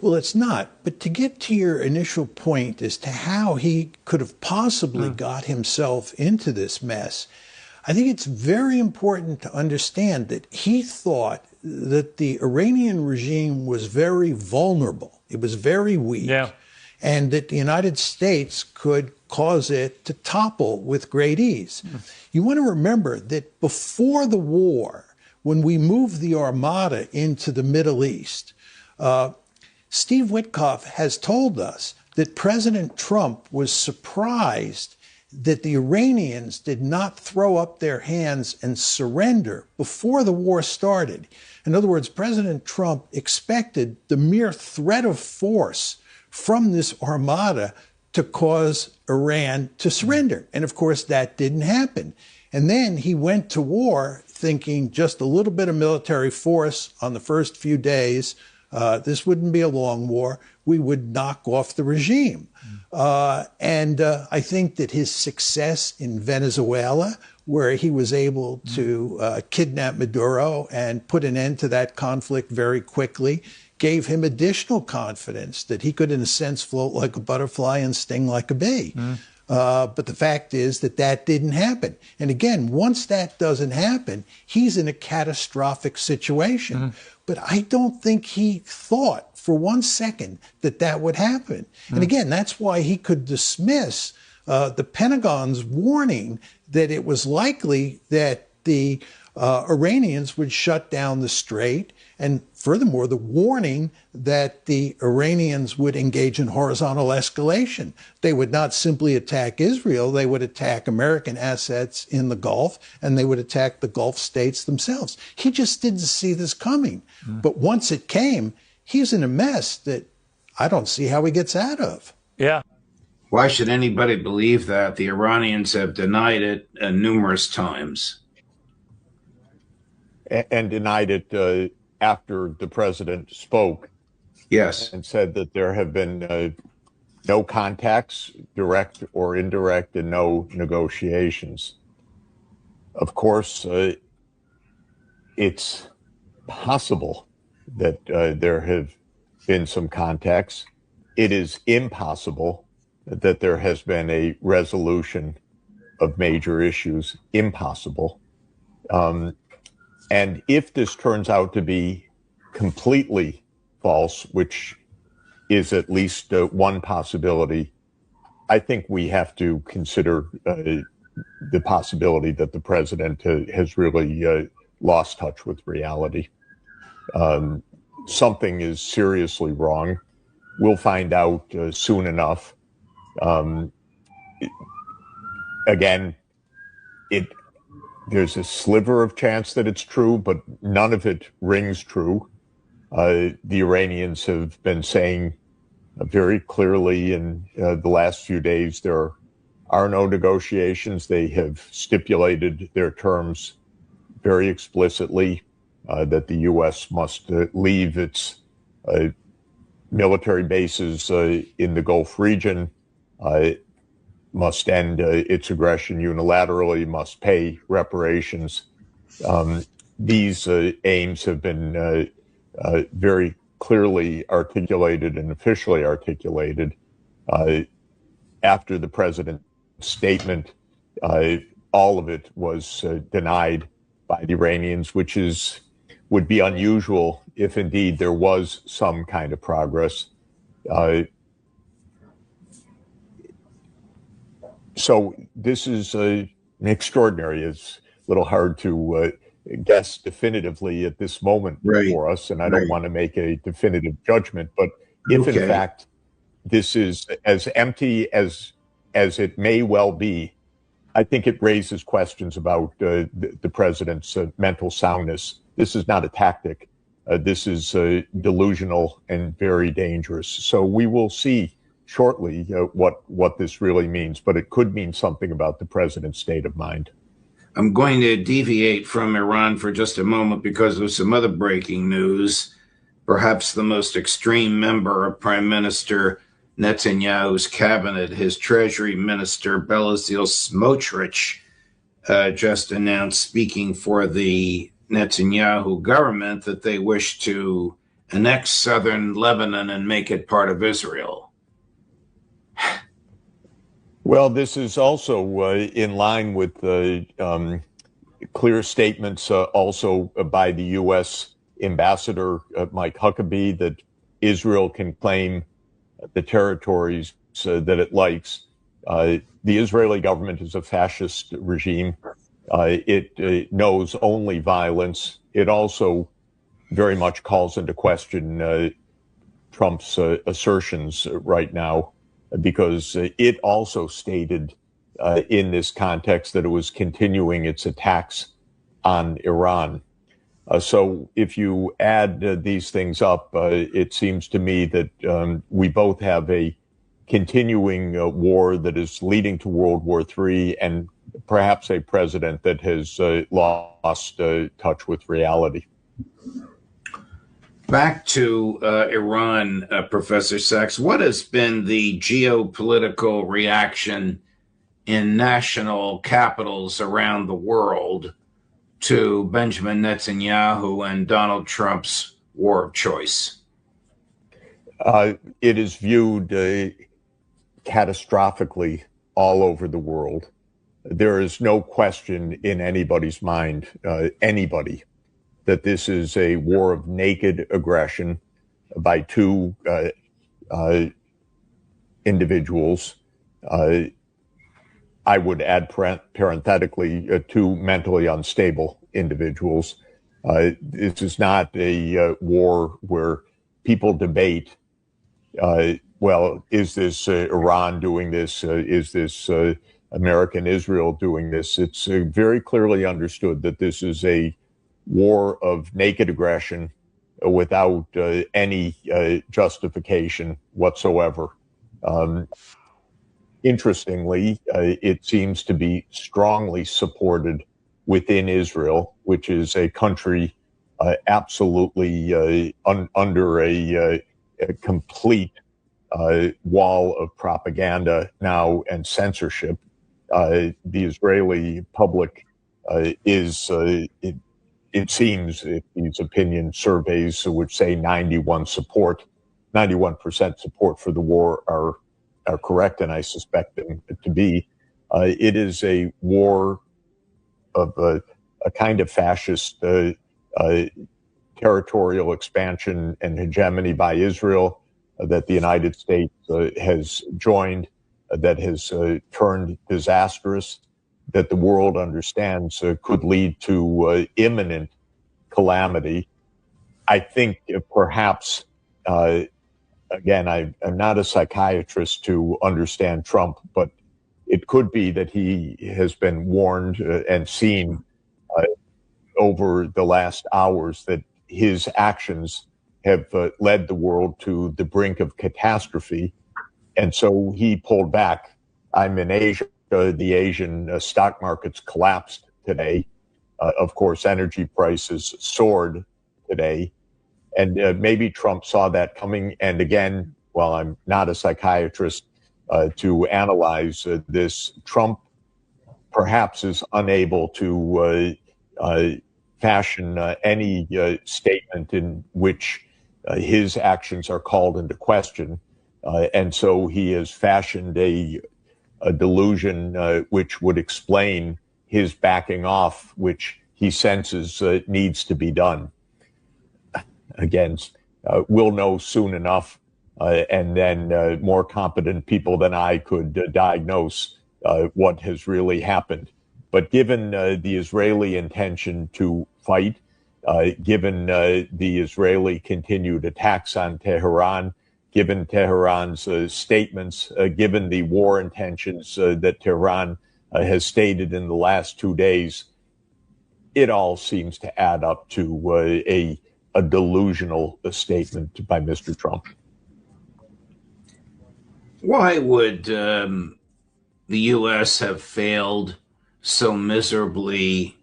Well, it's not. But to get to your initial point as to how he could have possibly got himself into this mess, I think it's very important to understand that he thought that the Iranian regime was very vulnerable. It was very weak. Yeah. And that the United States could cause it to topple with great ease. You want to remember that before the war, when we moved the Armada into the Middle East, Steve Witkoff has told us that President Trump was surprised that the Iranians did not throw up their hands and surrender before the war started. In other words, President Trump expected the mere threat of force from this armada to cause Iran to surrender. And of course, that didn't happen. And then he went to war thinking just a little bit of military force on the first few days. This wouldn't be a long war. We would knock off the regime. And I think that his success in Venezuela, where he was able to kidnap Maduro and put an end to that conflict very quickly, gave him additional confidence that he could, in a sense, float like a butterfly and sting like a bee. But the fact is that that didn't happen. And again, once that doesn't happen, he's in a catastrophic situation. But I don't think he thought for 1 second that that would happen. And again, that's why he could dismiss the Pentagon's warning that it was likely that the Iranians would shut down the strait. And furthermore, the warning that the Iranians would engage in horizontal escalation. They would not simply attack Israel, they would attack American assets in the Gulf, and they would attack the Gulf states themselves. He just didn't see this coming. But once it came, he's in a mess that I don't see how he gets out of. Yeah. Why should anybody believe that? The Iranians have denied it numerous times. And denied it after the president spoke. Yes. And said that there have been no contacts, direct or indirect, and no negotiations. Of course, it's possible that there have been some contacts. It is impossible that there has been a resolution of major issues. Impossible. And if this turns out to be completely false, which is at least one possibility, I think we have to consider the possibility that the president has really lost touch with reality. Something is seriously wrong. We'll find out soon enough. Again, there's a sliver of chance that it's true, but none of it rings true. The Iranians have been saying very clearly in the last few days there are no negotiations. They have stipulated their terms very explicitly, that the U.S. must leave its military bases in the Gulf region, must end its aggression unilaterally, must pay reparations. These aims have been very clearly articulated and officially articulated. After the president's statement, all of it was denied by the Iranians, which would be unusual if indeed there was some kind of progress. So this is extraordinary. It's a little hard to guess definitively at this moment for us, and I don't want to make a definitive judgment. But if in fact this is as empty as it may well be, I think it raises questions about the president's mental soundness. This is not a tactic. This is delusional and very dangerous. So we will see shortly what this really means, but it could mean something about the president's state of mind. I'm going to deviate from Iran for just a moment because of some other breaking news. Perhaps the most extreme member of Prime Minister Netanyahu's cabinet, his Treasury Minister Bezalel Smotrich, just announced, speaking for the Netanyahu government, that they wish to annex southern Lebanon and make it part of Israel. Well, this is also in line with the clear statements also by the U.S. Ambassador Mike Huckabee that Israel can claim the territories that it likes. The Israeli government is a fascist regime. It knows only violence. It also very much calls into question Trump's assertions right now, because it also stated in this context that it was continuing its attacks on Iran. So if you add these things up, it seems to me that we both have a continuing war that is leading to World War III and perhaps a president that has lost touch with reality. Back to Iran, Professor Sachs, what has been the geopolitical reaction in national capitals around the world to Benjamin Netanyahu and Donald Trump's war of choice? It is viewed catastrophically all over the world. There is no question in anybody's mind, anybody, that this is a war of naked aggression by two individuals. I would add parenthetically two mentally unstable individuals. This is not a war where people debate, well, is this Iran doing this? Is this American Israel doing this? It's very clearly understood that this is a war of naked aggression without any justification whatsoever. Interestingly, it seems to be strongly supported within Israel, which is a country absolutely under a complete wall of propaganda now and censorship. The Israeli public is, it seems, if these opinion surveys, which say 91% support for the war are correct, and I suspect them to be, it is a war of a kind of fascist territorial expansion and hegemony by Israel that the United States has joined, that has turned disastrous, that the world understands could lead to imminent calamity. I think perhaps, again, I'm not a psychiatrist to understand Trump, but it could be that he has been warned and seen over the last hours that his actions have led the world to the brink of catastrophe. And so he pulled back. I'm in Asia. The Asian stock markets collapsed today. Of course, energy prices soared today. And maybe Trump saw that coming. And again, while I'm not a psychiatrist to analyze this, Trump perhaps is unable to fashion any statement in which his actions are called into question. And so he has fashioned a delusion which would explain his backing off, which he senses needs to be done. Again, we'll know soon enough, and then more competent people than I could diagnose what has really happened. But given the Israeli intention to fight, given the Israeli continued attacks on Tehran, given Tehran's statements, given the war intentions that Tehran has stated in the last 2 days, it all seems to add up to a delusional statement by Mr. Trump. Why would the U.S. have failed so miserably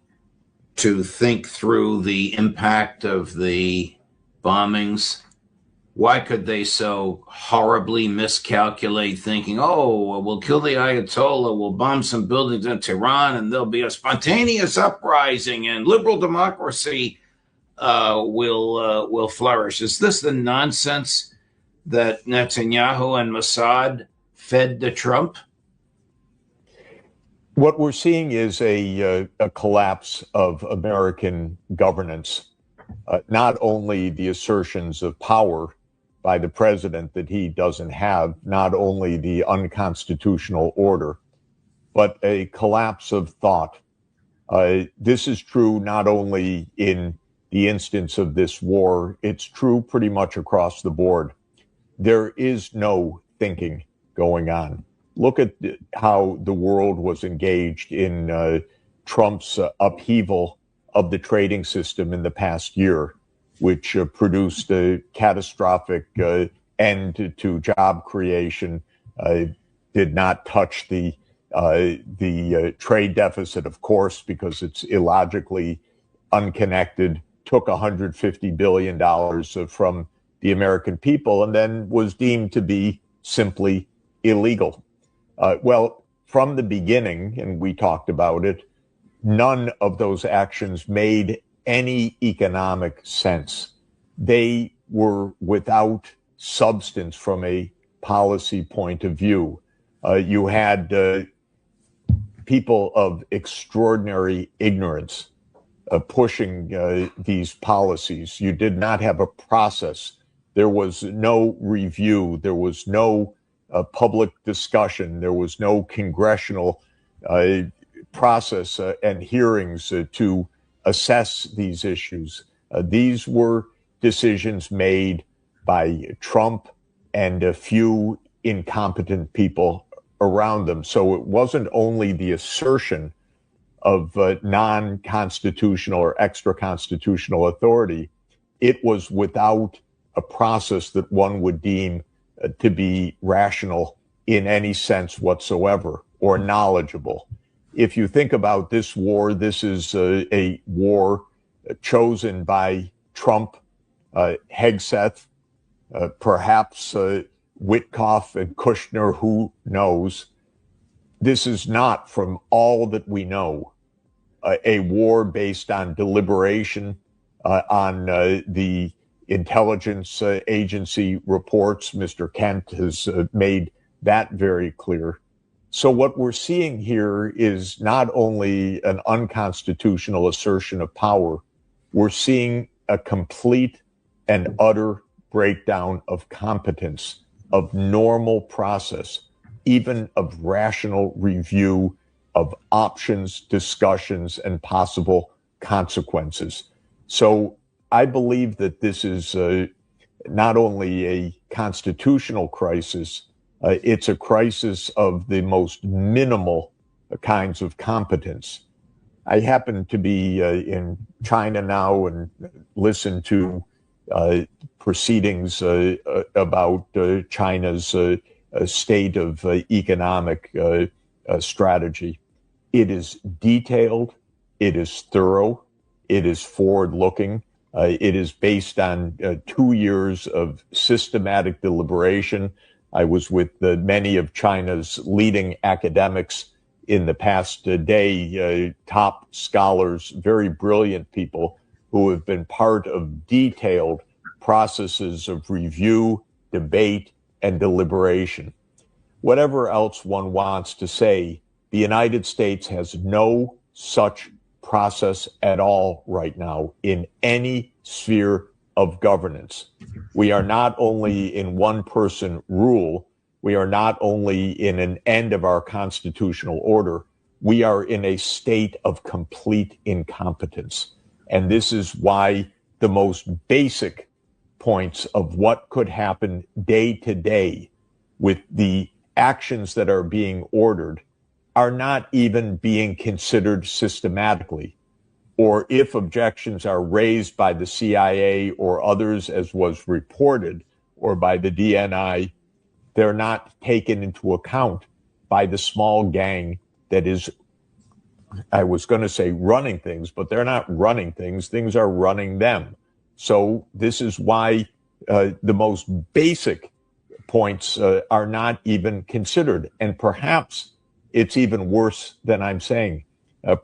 to think through the impact of the bombings? Why could they so horribly miscalculate, thinking, oh, we'll kill the Ayatollah, we'll bomb some buildings in Tehran, and there'll be a spontaneous uprising and liberal democracy? will flourish. Is this the nonsense that Netanyahu and Mossad fed to Trump? What we're seeing is a collapse of American governance. Not only the assertions of power by the president that he doesn't have, not only the unconstitutional order, but a collapse of thought. This is true not only in the instance of this war, it's true pretty much across the board. There is no thinking going on. Look at how the world was engaged in Trump's upheaval of the trading system in the past year, which produced a catastrophic end to job creation, did not touch the trade deficit, of course, because it's illogically unconnected, took $150 billion from the American people, and then was deemed to be simply illegal. Well, from the beginning, and we talked about it, none of those actions made any economic sense. They were without substance from a policy point of view. You had people of extraordinary ignorance pushing these policies. You did not have a process. There was no review. There was no public discussion. There was no congressional process and hearings to assess these issues. These were decisions made by Trump and a few incompetent people around them. So it wasn't only the assertion of non-constitutional or extra-constitutional authority, it was without a process that one would deem to be rational in any sense whatsoever or knowledgeable. If you think about this war, this is a war chosen by Trump, Hegseth, perhaps Witkoff and Kushner, who knows. This is not, from all that we know, a war based on deliberation, on the intelligence agency reports. Mr. Kent has made that very clear. So what we're seeing here is not only an unconstitutional assertion of power, we're seeing a complete and utter breakdown of competence, of normal process, even of rational review of options, discussions, and possible consequences. So I believe that this is not only a constitutional crisis, it's a crisis of the most minimal kinds of competence. I happen to be in China now and listen to proceedings about China's state of economic strategy. It is detailed, it is thorough, it is forward-looking. It is based on 2 years of systematic deliberation. I was with many of China's leading academics in the past day, top scholars, very brilliant people who have been part of detailed processes of review, debate, and deliberation. Whatever else one wants to say, the United States has no such process at all right now in any sphere of governance. We are not only in one-person rule, we are not only in an end of our constitutional order, we are in a state of complete incompetence. And this is why the most basic points of what could happen day to day with the actions that are being ordered are not even being considered systematically. Or if objections are raised by the CIA or others, as was reported, or by the DNI, they're not taken into account by the small gang that is, I was going to say running things, but they're not running things. Things are running them. So this is why the most basic points are not even considered. And perhaps it's even worse than I'm saying.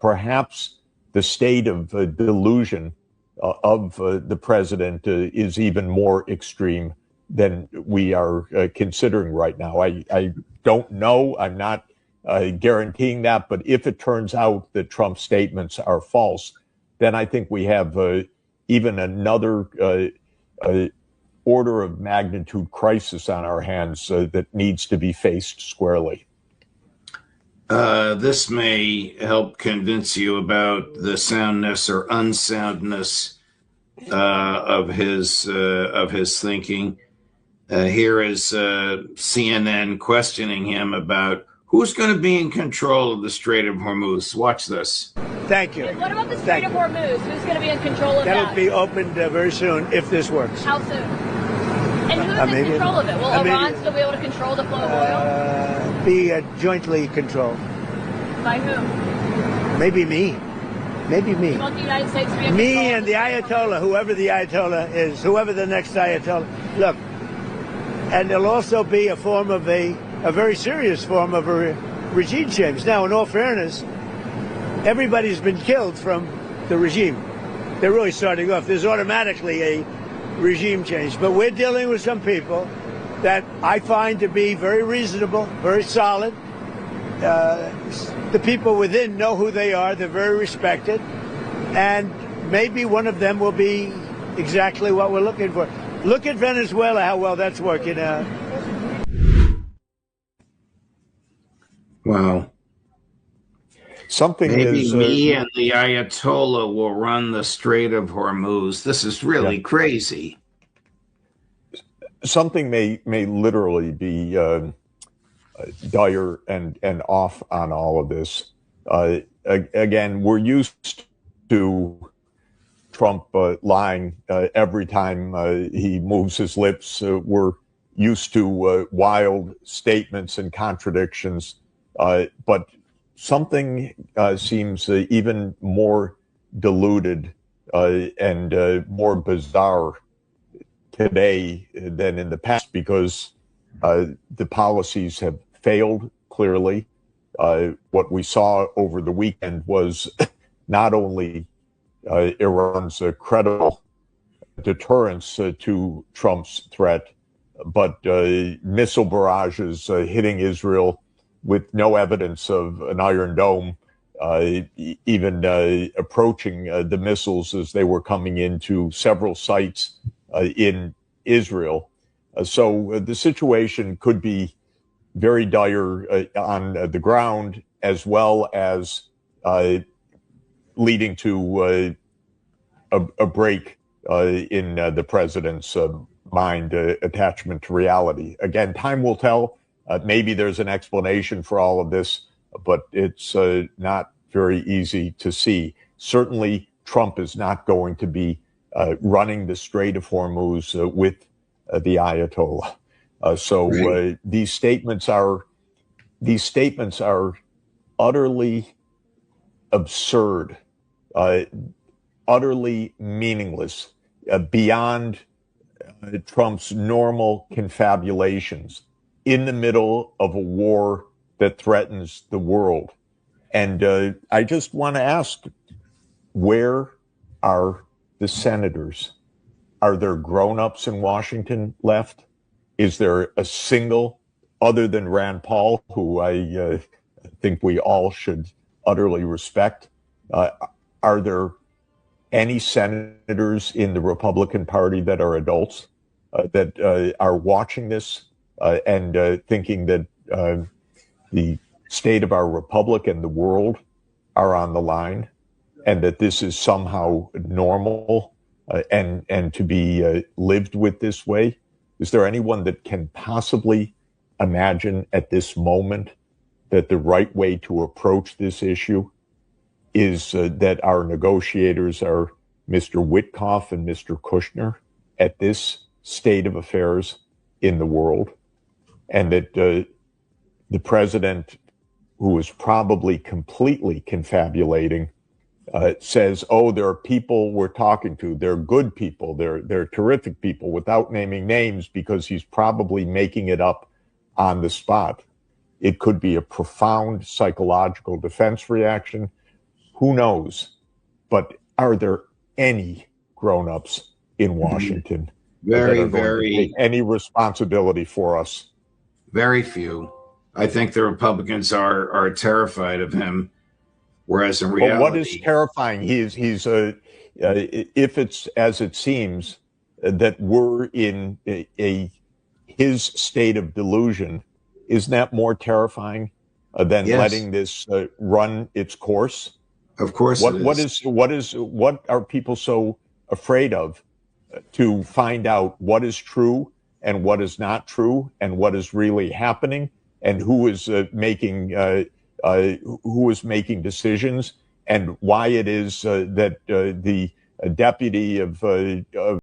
Perhaps the state of delusion of the president is even more extreme than we are considering right now. I don't know. I'm not guaranteeing that. But if it turns out that Trump's statements are false, then I think we have even another order of magnitude crisis on our hands that needs to be faced squarely. This may help convince you about the soundness or unsoundness of his thinking. Here is CNN questioning him about who's going to be in control of the Strait of Hormuz. Watch this. Thank you. What about the Strait of Hormuz? Who's going to be in control of that? That'll be opened very soon if this works. How soon? And who's in control of it? Will Iran still be able to control the flow of oil? Be jointly controlled. By who? Maybe me. Maybe me. You want the United States to be in control? Me and the Ayatollah, whoever the Ayatollah is, whoever the next Ayatollah. Look, and there'll also be a form of a very serious form of a regime change. Now, in all fairness, everybody's been killed from the regime. They're really starting off. There's automatically a regime change. But we're dealing with some people that I find to be very reasonable, very solid. The people within know who they are. They're very respected. And maybe one of them will be exactly what we're looking for. Look at Venezuela, how well that's working out. Wow. Something Maybe is, me and the Ayatollah will run the Strait of Hormuz. This is really crazy. Something may literally be dire and off on all of this. Again, we're used to Trump lying every time he moves his lips. We're used to wild statements and contradictions, but something seems even more diluted and more bizarre today than in the past, because the policies have failed clearly. What we saw over the weekend was not only Iran's credible deterrence to Trump's threat, but missile barrages hitting Israel with no evidence of an Iron Dome, even approaching the missiles as they were coming into several sites in Israel. So the situation could be very dire on the ground, as well as leading to a break in the president's mind, attachment to reality. Again, time will tell. Maybe there's an explanation for all of this, but it's not very easy to see. Certainly, Trump is not going to be running the Strait of Hormuz with the Ayatollah. So these statements are utterly absurd, utterly meaningless, beyond Trump's normal confabulations in the middle of a war that threatens the world. And I just want to ask, where are the senators? Are there grown-ups in Washington left? Is there a single, other than Rand Paul, who I think we all should utterly respect? Are there any senators in the Republican Party that are adults that are watching this and thinking that the state of our republic and the world are on the line, and that this is somehow normal and to be lived with this way? Is there anyone that can possibly imagine at this moment that the right way to approach this issue is that our negotiators are Mr. Witkoff and Mr. Kushner at this state of affairs in the world, and that the president, who is probably completely confabulating, says, oh, there are people we're talking to. They're good people. They're terrific people, without naming names, because he's probably making it up on the spot. It could be a profound psychological defense reaction. Who knows? But are there any grown-ups in Washington that Very, are going to take any responsibility for us. very few. I think the Republicans are terrified of him, whereas in reality, But what is terrifying? If it's as it seems that we're in his state of delusion, isn't that more terrifying than yes, letting this run its course? of course it is. What are people so afraid of to find out what is true and what is not true and what is really happening and who is making decisions and why it is that the deputy of